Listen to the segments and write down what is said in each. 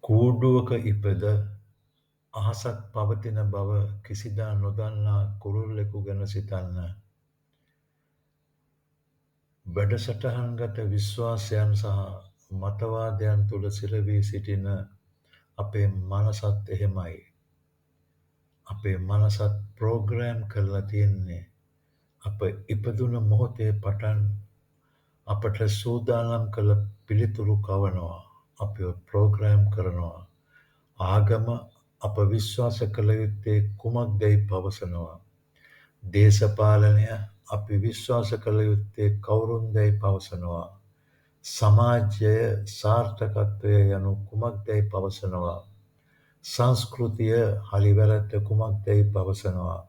කූඩුවක ඉපද අහසක් පවතින බව කිසිදා නොදන්නා කුරුල්ලෙකු ගැන සිතන්න. වැඩසටහන්ගත විශ්වාසයන් සහ මතවාදයන් තුළ සිරවී සිටින අපේ මනසත් එහෙමයි. අපේ මනසත් ප්‍රෝග්‍රෑම් කරලා තියෙන්නේ අප ඉපදුන මොහොතේ පටන් අපට සූදානම් කළ පිළිතුරු කවනවා. අපිව ප්‍රෝග්‍රෑම් කරනවා. ආගම අප විශ්වාස කළ යුත්තේ කුමක්දැයි පවසනවා. දේශපාලනය අපි විශ්වාස කළ යුත්තේ කවුරුන්දැයි පවසනවා. සමාජය සාර්ථකත්වය යනු කුමක්දැයි පවසනවා. සංස්කෘතිය හලිවැරැද්ද කුමක්දැයි පවසනවා.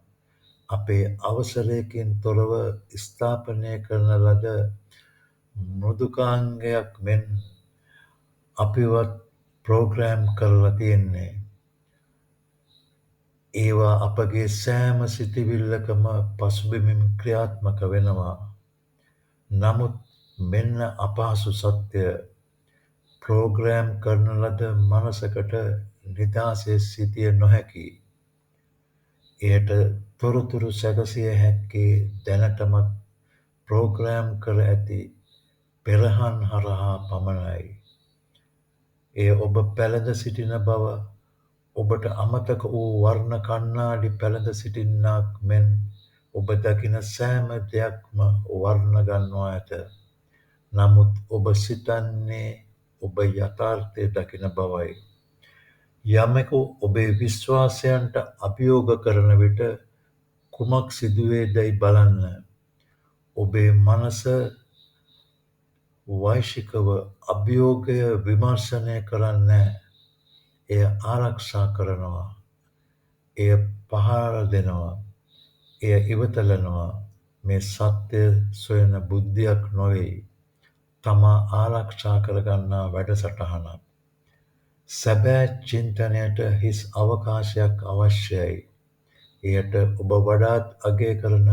අපේ අවසරයකින් තොරව ස්ථාපනය කරන ලද මෘදුකාංගයක් මෙන් අපිවත් ප්‍රෝග්‍රෑම් කරලා තියෙන්නේ. ඒවා අපගේ සෑම සිතිවිල්ලකම පසුබිමින් ක්‍රියාත්මක වෙනවා. නමුත් මෙන්න අපහසු සත්‍යය. ප්‍රෝග්‍රෑම් කරන ලද මනසකට නිදහසේ සිටිය නොහැකි. එයට තොරතුරු සැකසිය හැක්කේ දැනටමත් ප්‍රෝග්‍රෑම් කර ඇති පෙරහන් හරහා පමණයි. එය ඔබ පැළඳ සිටින බව ඔබට අමතක වූ වර්ණ කණ්ණාඩි පැළඳ සිටින්නාක් මෙන් ඔබ දකින සෑම දෙයක්ම වර්ණ ගන්වා ඇත. නමුත් ඔබ සිතන්නේ ඔබ යථාර්ථය දකින බවයි. යමෙකු ඔබේ විශ්වාසයන්ට අභියෝග කරන විට කුමක් සිදුවේදැයි බලන්න. ඔබේ මනස වෛශිකව අභියෝගය විමර්ශනය කරන්නේ. එය ආරක්ෂා කරනවා. එය පහර දෙනවා. එය ඉවතලනවා. මේ සත්‍ය සොයන බුද්ධියක් නොවේ. තමා ආරක්ෂා කරගන්නා වැඩසටහනක්. සැබෑ චින්තනයට හිස් අවකාශයක් අවශ්‍යයි. එයට ඔබ වඩාත් අගය කරන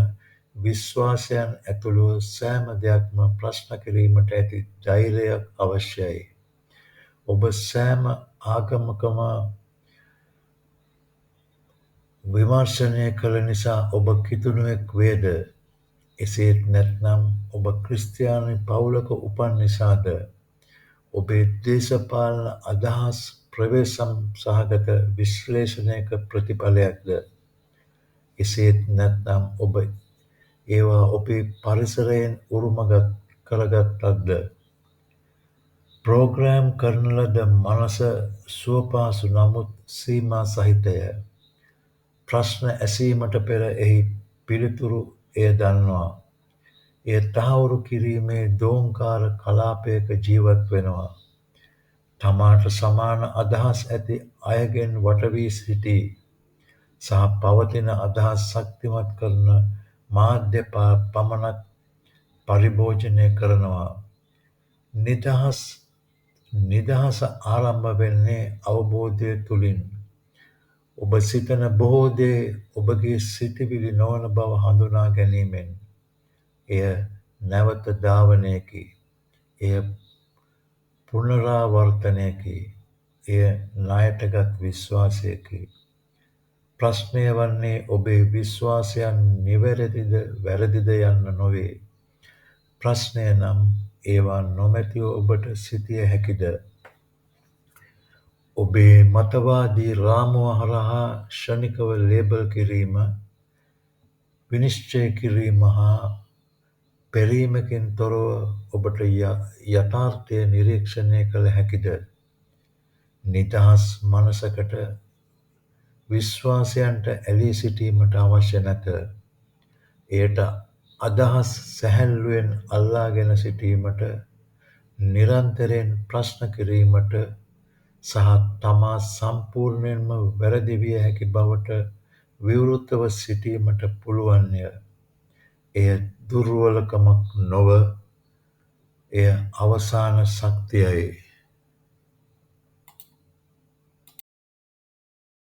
විශ්වාසයන් ඇතුළු සෑම දෙයක්ම ප්‍රශ්න කිරීමට ඇති ධෛර්යයක් අවශ්‍යයි. ඔබ සෑම ආගමකම විමර්ශනය කළ නිසා ඔබ කිතුණුවෙක් වේද? එසේත් නැත්නම් ඔබ ක්‍රිස්තියානි පවුලක උපන් නිසාද? ඔබේ දේශපාලන අදහස් ප්‍රවේශම් සහගත විශ්ලේෂණයක ප්‍රතිඵලයක්ද? එසේත් නැත්නම් ඔබ ඒවා ඔබේ පරිසරයෙන් උරුමගත් කරගත්තක්ද? ප්‍රෝග්‍රෑම් කරන ලද මනස සුවපහසු නමුත් සීමා සහිතය. ප්‍රශ්න ඇසීමට පෙර එහි පිළිතුරු එය දන්නවා. එය තහවුරු කිරීමේ දෝංකාර කලාපයක ජීවත් වෙනවා. තමාට සමාන අදහස් ඇති අයගෙන් වටවී සිටී. සහ පවතින අදහස් ශක්තිමත් කරන මාධ්‍ය පමණක් පරිභෝජනය කරනවා. නිදහස ආරම්භ වෙන්නේ අවබෝධය තුළින්. ඔබ සිතන බොහෝ දේ ඔබගේ සිතිවිලි නොවන බව හඳුනා ගැනීමෙන්. එය නැවත ධාවනයකි. එය පුනරාවර්තනයකි. එය ණයටගත් විශ්වාසයකි. ප්‍රශ්නය වන්නේ ඔබේ විශ්වාසයන් නිවැරදිද වැරදිද යන්න නොවේ. ප්‍රශ්නය නම් ඒවා නොමැතිව ඔබට සිටිය හැකිද? ඔබේ මතවාදී රාමුව හරහා ක්ෂණිකව ලේබල් කිරීම, විනිශ්චය කිරීම හා පෙරීමකින් තොරව ඔබට යථාර්ථය නිරීක්ෂණය කළ හැකිද? නිදහස් මනසකට විශ්වාසයන්ට ඇලී සිටීමට අවශ්‍ය නැත. එයට අදහස් සැහැල්ලුවෙන් අල්ලාගෙන සිටීමට, නිරන්තරයෙන් ප්‍රශ්න කිරීමට සහ තමා සම්පූර්ණයෙන්ම වැරදි විය හැකි බවට විවෘතව සිටීමට පුළුවන්ය. එය දුර්වලකමක් නොව, එය අවසාන ශක්තියයි.